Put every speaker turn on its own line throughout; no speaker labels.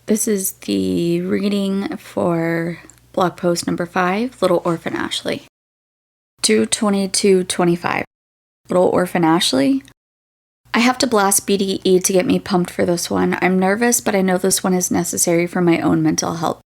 This is the reading for blog post number 5, Little Orphan Ashley. 2/22/25. Little Orphan Ashley. I have to blast BDE to get me pumped for this one. I'm nervous, but I know this one is necessary for my own mental health.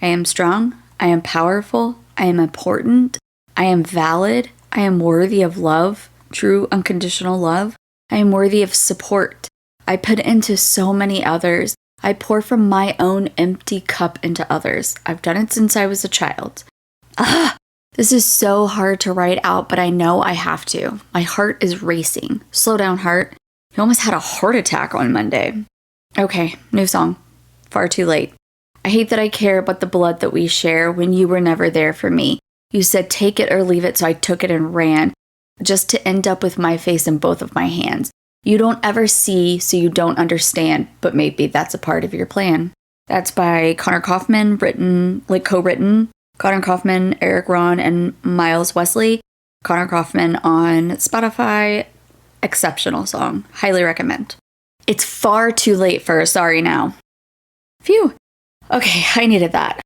I am strong. I am powerful. I am important. I am valid. I am worthy of love, true unconditional love. I am worthy of support. I put into so many others. I pour from my own empty cup into others. I've done it since I was a child. This is so hard to write out, but I know I have to. My heart is racing. Slow down, heart. You almost had a heart attack on Monday. Okay, new song. Far too late. I hate that I care about the blood that we share when you were never there for me. You said take it or leave it, so I took it and ran, just to end up with my face in both of my hands. You don't ever see, so you don't understand, but maybe that's a part of your plan. That's by Connor Kaufman, co-written. Connor Kaufman, Eric Ron, and Miles Wesley. Connor Kaufman on Spotify. Exceptional song. Highly recommend. It's far too late for a sorry now. Phew. Okay, I needed that.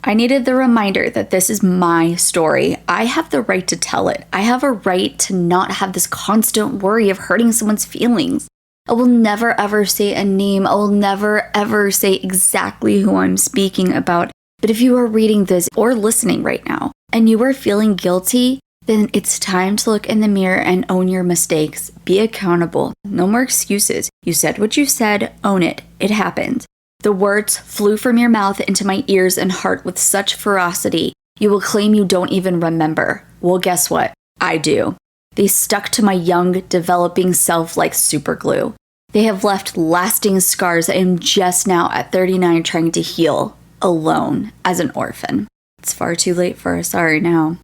I needed the reminder that this is my story. I have the right to tell it. I have a right to not have this constant worry of hurting someone's feelings. I will never ever say a name. I will never ever say exactly who I'm speaking about. But if you are reading this or listening right now and you are feeling guilty, then it's time to look in the mirror and own your mistakes. Be accountable. No more excuses. You said what you said. Own it. It happened. The words flew from your mouth into my ears and heart with such ferocity, you will claim you don't even remember. Well, guess what? I do. They stuck to my young, developing self like super glue. They have left lasting scars I am just now at 39 trying to heal, alone, as an orphan. It's far too late for a sorry now.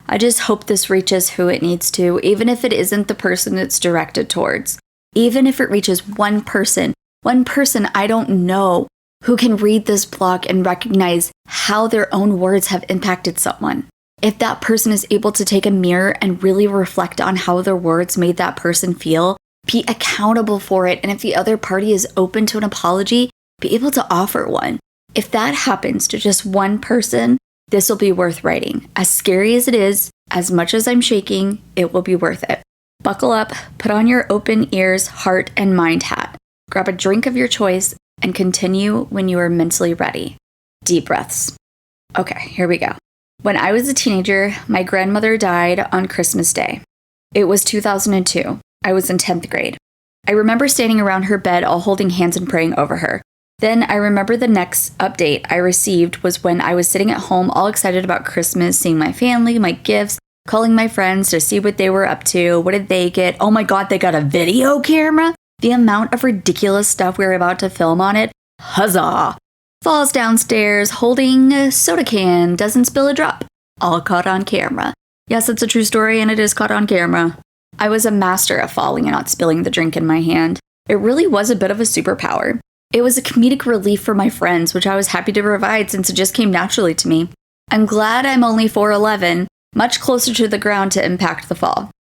I just hope this reaches who it needs to, even if it isn't the person it's directed towards. Even if it reaches one person I don't know, who can read this blog and recognize how their own words have impacted someone. If that person is able to take a mirror and really reflect on how their words made that person feel, be accountable for it, and if the other party is open to an apology, be able to offer one. If that happens to just one person, this will be worth writing. As scary as it is, as much as I'm shaking, it will be worth it. Buckle up, put on your open ears, heart, and mind hat. Grab a drink of your choice and continue when you are mentally ready. Deep breaths. Okay, here we go. When I was a teenager, my grandmother died on Christmas Day. It was 2002. I was in 10th grade. I remember standing around her bed all holding hands and praying over her. Then I remember the next update I received was when I was sitting at home all excited about Christmas, seeing my family, my gifts, calling my friends to see what they were up to. What did they get? Oh my God, they got a video camera? The amount of ridiculous stuff we were about to film on it, huzzah! Falls downstairs, holding a soda can, doesn't spill a drop. All caught on camera. Yes, it's a true story and it is caught on camera. I was a master at falling and not spilling the drink in my hand. It really was a bit of a superpower. It was a comedic relief for my friends, which I was happy to provide since it just came naturally to me. I'm glad I'm only 4'11", much closer to the ground to impact the fall.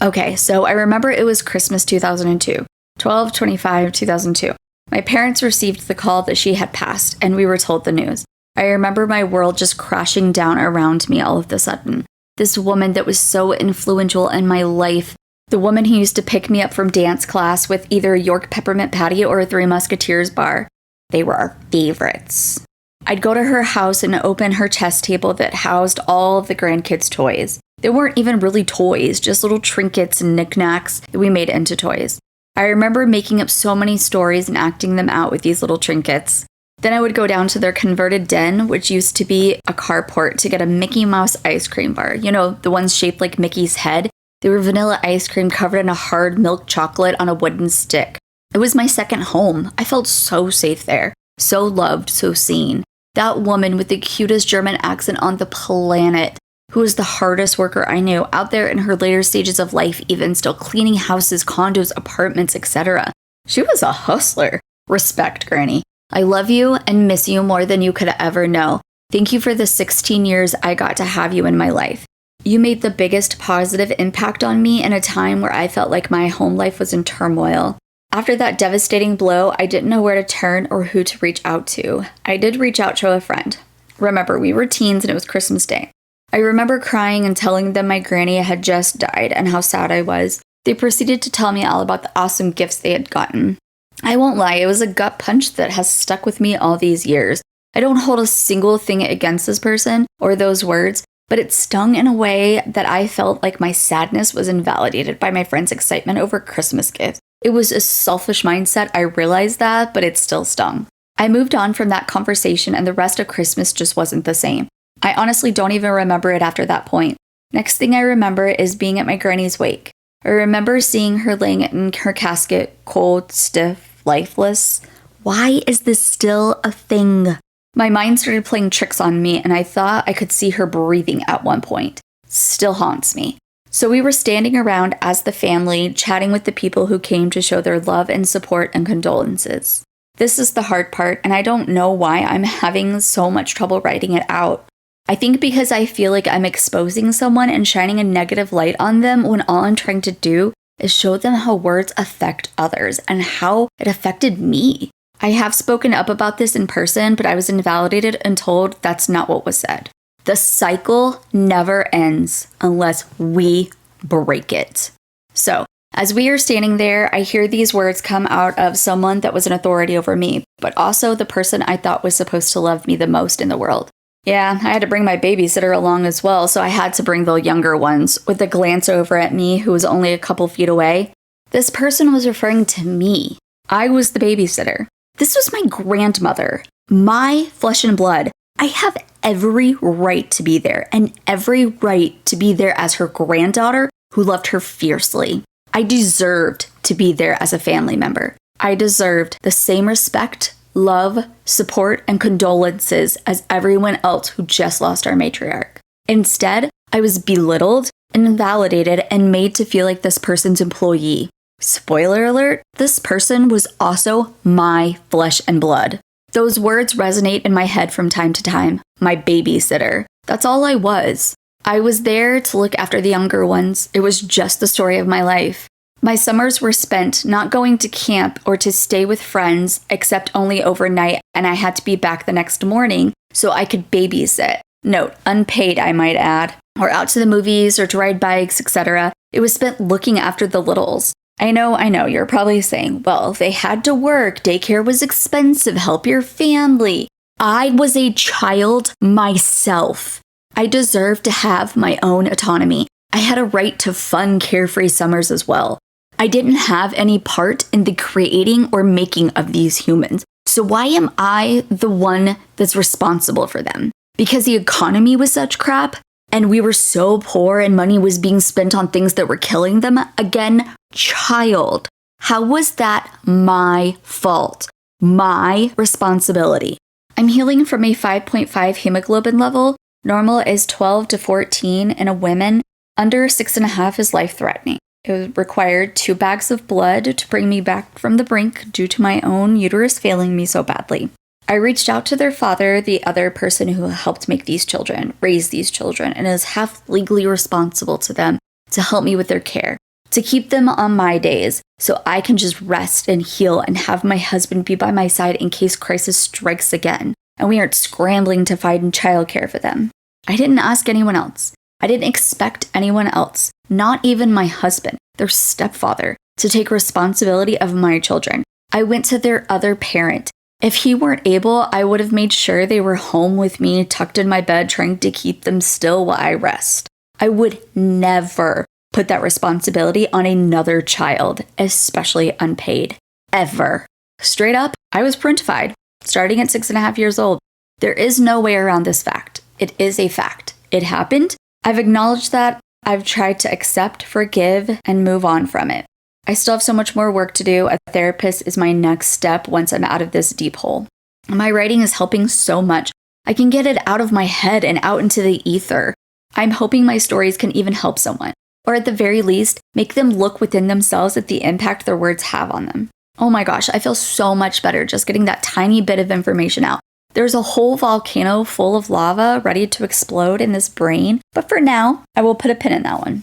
Okay, so I remember it was Christmas 2002. 12/25/2002. My parents received the call that she had passed, and we were told the news. I remember my world just crashing down around me all of a sudden. This woman that was so influential in my life, the woman who used to pick me up from dance class with either a York peppermint patty or a Three Musketeers bar. They were our favorites. I'd go to her house and open her chest table that housed all of the grandkids' toys. They weren't even really toys, just little trinkets and knickknacks that we made into toys. I remember making up so many stories and acting them out with these little trinkets. Then I would go down to their converted den, which used to be a carport, to get a Mickey Mouse ice cream bar. You know, the ones shaped like Mickey's head. They were vanilla ice cream covered in a hard milk chocolate on a wooden stick. It was my second home. I felt so safe there. So loved, so seen. That woman with the cutest German accent on the planet, who was the hardest worker I knew, out there in her later stages of life, even still cleaning houses, condos, apartments, etc. She was a hustler. Respect, Granny. I love you and miss you more than you could ever know. Thank you for the 16 years I got to have you in my life. You made the biggest positive impact on me in a time where I felt like my home life was in turmoil. After that devastating blow, I didn't know where to turn or who to reach out to. I did reach out to a friend. Remember, we were teens and it was Christmas Day. I remember crying and telling them my granny had just died and how sad I was. They proceeded to tell me all about the awesome gifts they had gotten. I won't lie, it was a gut punch that has stuck with me all these years. I don't hold a single thing against this person or those words, but it stung in a way that I felt like my sadness was invalidated by my friend's excitement over Christmas gifts. It was a selfish mindset, I realized that, but it still stung. I moved on from that conversation and the rest of Christmas just wasn't the same. I honestly don't even remember it after that point. Next thing I remember is being at my granny's wake. I remember seeing her laying in her casket, cold, stiff, lifeless. Why is this still a thing? My mind started playing tricks on me and I thought I could see her breathing at one point. Still haunts me. So we were standing around as the family, chatting with the people who came to show their love and support and condolences. This is the hard part, and I don't know why I'm having so much trouble writing it out. I think because I feel like I'm exposing someone and shining a negative light on them when all I'm trying to do is show them how words affect others and how it affected me. I have spoken up about this in person, but I was invalidated and told that's not what was said. The cycle never ends unless we break it. So, as we are standing there, I hear these words come out of someone that was an authority over me, but also the person I thought was supposed to love me the most in the world. Yeah, I had to bring my babysitter along as well, so I had to bring the younger ones, with a glance over at me who was only a couple feet away. This person was referring to me. I was the babysitter. This was my grandmother, my flesh and blood. I have every right to be there, and every right to be there as her granddaughter who loved her fiercely. I deserved to be there as a family member. I deserved the same respect, love, support, and condolences as everyone else who just lost our matriarch. Instead, I was belittled, invalidated, and made to feel like this person's employee. Spoiler alert, this person was also my flesh and blood. Those words resonate in my head from time to time. My babysitter. That's all I was. I was there to look after the younger ones. It was just the story of my life. My summers were spent not going to camp or to stay with friends, except only overnight, and I had to be back the next morning so I could babysit. Note, unpaid, I might add. Or out to the movies or to ride bikes, etc. It was spent looking after the littles. I know, you're probably saying, well, they had to work, daycare was expensive, help your family. I was a child myself. I deserved to have my own autonomy. I had a right to fun, carefree summers as well. I didn't have any part in the creating or making of these humans. So why am I the one that's responsible for them? Because the economy was such crap? And we were so poor and money was being spent on things that were killing them? Again, child. How was that my fault? My responsibility? I'm healing from a 5.5 hemoglobin level. Normal is 12 to 14 in a woman. Under 6.5 is life-threatening. It required 2 bags of blood to bring me back from the brink due to my own uterus failing me so badly. I reached out to their father, the other person who helped make these children, raise these children, and is half legally responsible to them to help me with their care, to keep them on my days so I can just rest and heal and have my husband be by my side in case crisis strikes again and we aren't scrambling to find childcare for them. I didn't ask anyone else. I didn't expect anyone else, not even my husband, their stepfather, to take responsibility of my children. I went to their other parent. If he weren't able, I would have made sure they were home with me, tucked in my bed, trying to keep them still while I rest. I would never put that responsibility on another child, especially unpaid. Ever. Straight up, I was parentified, starting at 6.5 years old. There is no way around this fact. It is a fact. It happened. I've acknowledged that. I've tried to accept, forgive, and move on from it. I still have so much more work to do. A therapist is my next step once I'm out of this deep hole. My writing is helping so much. I can get it out of my head and out into the ether. I'm hoping my stories can even help someone, or at the very least, make them look within themselves at the impact their words have on them. Oh my gosh, I feel so much better just getting that tiny bit of information out. There's a whole volcano full of lava ready to explode in this brain, but for now, I will put a pin in that one.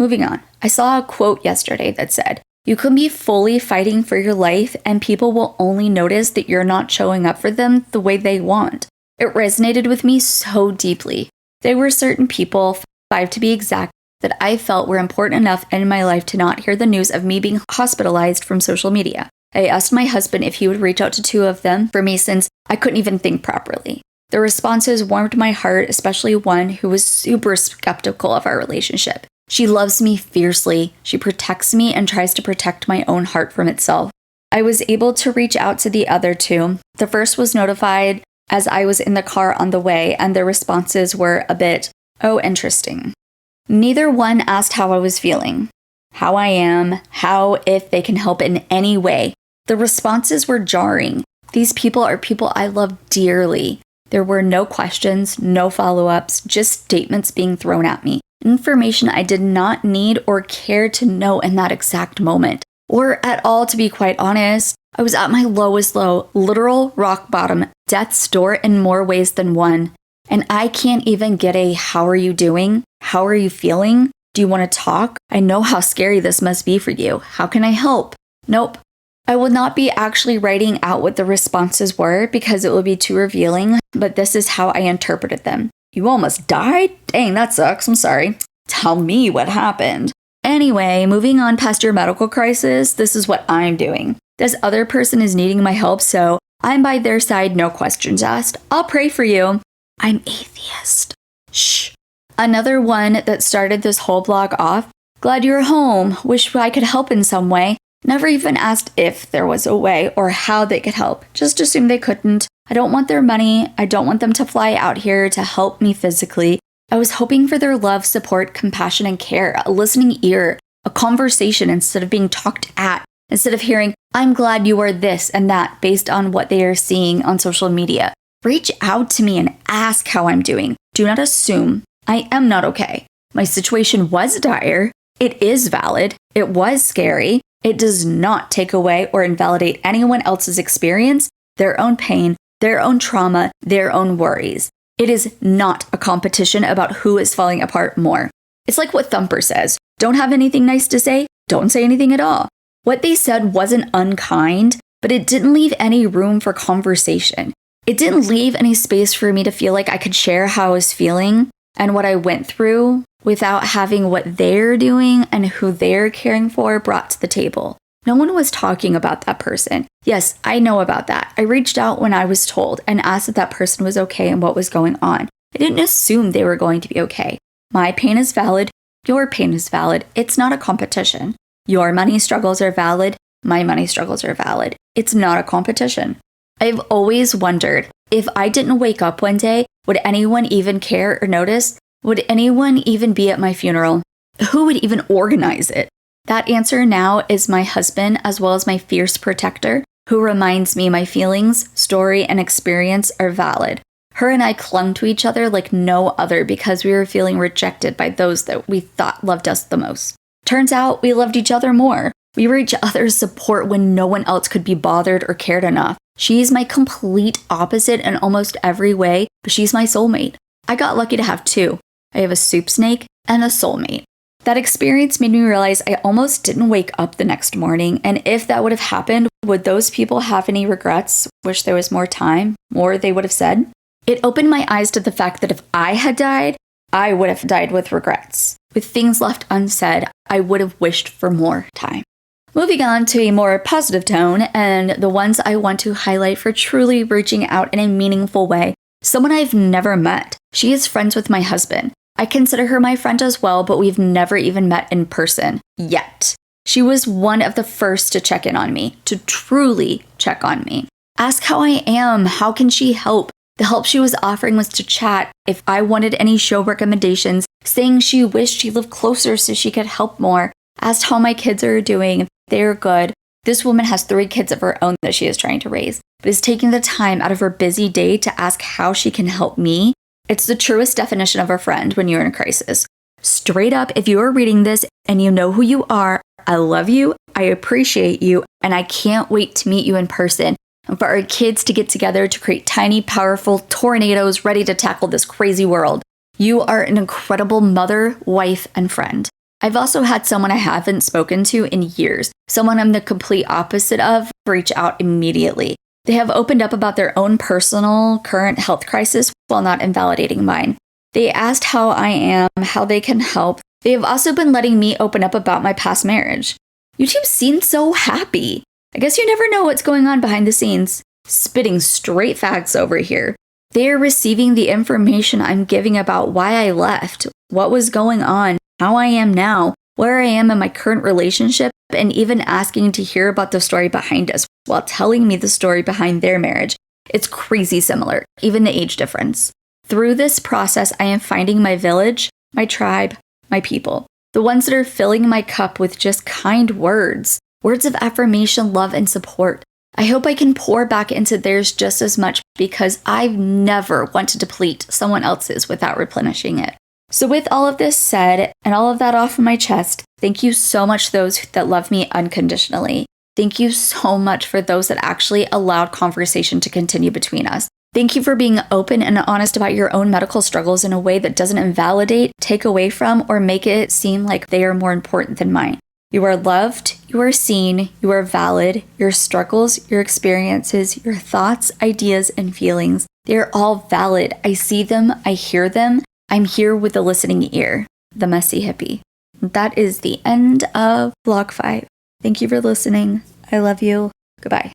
Moving on, I saw a quote yesterday that said, You can be fully fighting for your life, and people will only notice that you're not showing up for them the way they want. It resonated with me so deeply. There were certain people, 5 to be exact, that I felt were important enough in my life to not hear the news of me being hospitalized from social media. I asked my husband if he would reach out to 2 of them for me since I couldn't even think properly. The responses warmed my heart, especially one who was super skeptical of our relationship. She loves me fiercely. She protects me and tries to protect my own heart from itself. I was able to reach out to the other 2. The first was notified as I was in the car on the way, and their responses were a bit, oh, interesting. Neither one asked how I was feeling, how I am, how if they can help in any way. The responses were jarring. These people are people I love dearly. There were no questions, no follow-ups, just statements being thrown at me. Information I did not need or care to know in that exact moment. Or at all, to be quite honest. I was at my lowest low, literal rock bottom, death's door in more ways than one. And I can't even get a how are you doing? How are you feeling? Do you want to talk? I know how scary this must be for you. How can I help? Nope. I will not be actually writing out what the responses were because it would be too revealing, but this is how I interpreted them. You almost died? Dang, that sucks. I'm sorry. Tell me what happened. Anyway, moving on past your medical crisis, this is what I'm doing. This other person is needing my help, so I'm by their side, no questions asked. I'll pray for you. I'm atheist. Shh. Another one that started this whole blog off. Glad you're home. Wish I could help in some way. Never even asked if there was a way or how they could help. Just assumed they couldn't. I don't want their money. I don't want them to fly out here to help me physically. I was hoping for their love, support, compassion, and care, a listening ear, a conversation instead of being talked at, instead of hearing, I'm glad you are this and that based on what they are seeing on social media. Reach out to me and ask how I'm doing. Do not assume. I am not okay. My situation was dire. It is valid. It was scary. It does not take away or invalidate anyone else's experience, their own pain, their own trauma, their own worries. It is not a competition about who is falling apart more. It's like what Thumper says. Don't have anything nice to say? Don't say anything at all. What they said wasn't unkind, but it didn't leave any room for conversation. It didn't leave any space for me to feel like I could share how I was feeling and what I went through without having what they're doing and who they're caring for brought to the table. No one was talking about that person. Yes, I know about that. I reached out when I was told and asked if that person was okay and what was going on. I didn't assume they were going to be okay. My pain is valid. Your pain is valid. It's not a competition. Your money struggles are valid. My money struggles are valid. It's not a competition. I've always wondered, if I didn't wake up one day, would anyone even care or notice? Would anyone even be at my funeral? Who would even organize it? That answer now is my husband, as well as my fierce protector, who reminds me my feelings, story, and experience are valid. Her and I clung to each other like no other because we were feeling rejected by those that we thought loved us the most. Turns out we loved each other more. We were each other's support when no one else could be bothered or cared enough. She's my complete opposite in almost every way, but she's my soulmate. I got lucky to have 2. I have a soup snake and a soulmate. That experience made me realize I almost didn't wake up the next morning, and if that would have happened, would those people have any regrets? Wish there was more time? More they would have said? It opened my eyes to the fact that if I had died, I would have died with regrets. With things left unsaid, I would have wished for more time. Moving on to a more positive tone, and the ones I want to highlight for truly reaching out in a meaningful way. Someone I've never met. She is friends with my husband. I consider her my friend as well, but we've never even met in person. Yet. She was one of the first to check in on me, to truly check on me. Ask how I am, how can she help? The help she was offering was to chat if I wanted any show recommendations, saying she wished she lived closer so she could help more, asked how my kids are doing, if they're good. This woman has 3 kids of her own that she is trying to raise, but is taking the time out of her busy day to ask how she can help me. It's the truest definition of a friend when you're in a crisis. Straight up, if you are reading this and you know who you are, I love you, I appreciate you, and I can't wait to meet you in person and for our kids to get together to create tiny, powerful tornadoes ready to tackle this crazy world. You are an incredible mother, wife, and friend. I've also had someone I haven't spoken to in years, someone I'm the complete opposite of, reach out immediately. They have opened up about their own personal current health crisis while not invalidating mine. They asked how I am, how they can help. They have also been letting me open up about my past marriage. You two seem so happy. I guess you never know what's going on behind the scenes. Spitting straight facts over here. They are receiving the information I'm giving about why I left, what was going on, how I am now, where I am in my current relationship, and even asking to hear about the story behind us while telling me the story behind their marriage. It's crazy similar, even the age difference. Through this process, I am finding my village, my tribe, my people. The ones that are filling my cup with just kind words of affirmation, love, and support. I hope I can pour back into theirs just as much because I've never want to deplete someone else's without replenishing it. So with all of this said and all of that off my chest, thank you so much to those that love me unconditionally. Thank you so much for those that actually allowed conversation to continue between us. Thank you for being open and honest about your own medical struggles in a way that doesn't invalidate, take away from, or make it seem like they are more important than mine. You are loved, you are seen, you are valid. Your struggles, your experiences, your thoughts, ideas, and feelings, they are all valid. I see them, I hear them. I'm here with a listening ear. The Messy Hippie. That is the end of Vlog 5. Thank you for listening. I love you. Goodbye.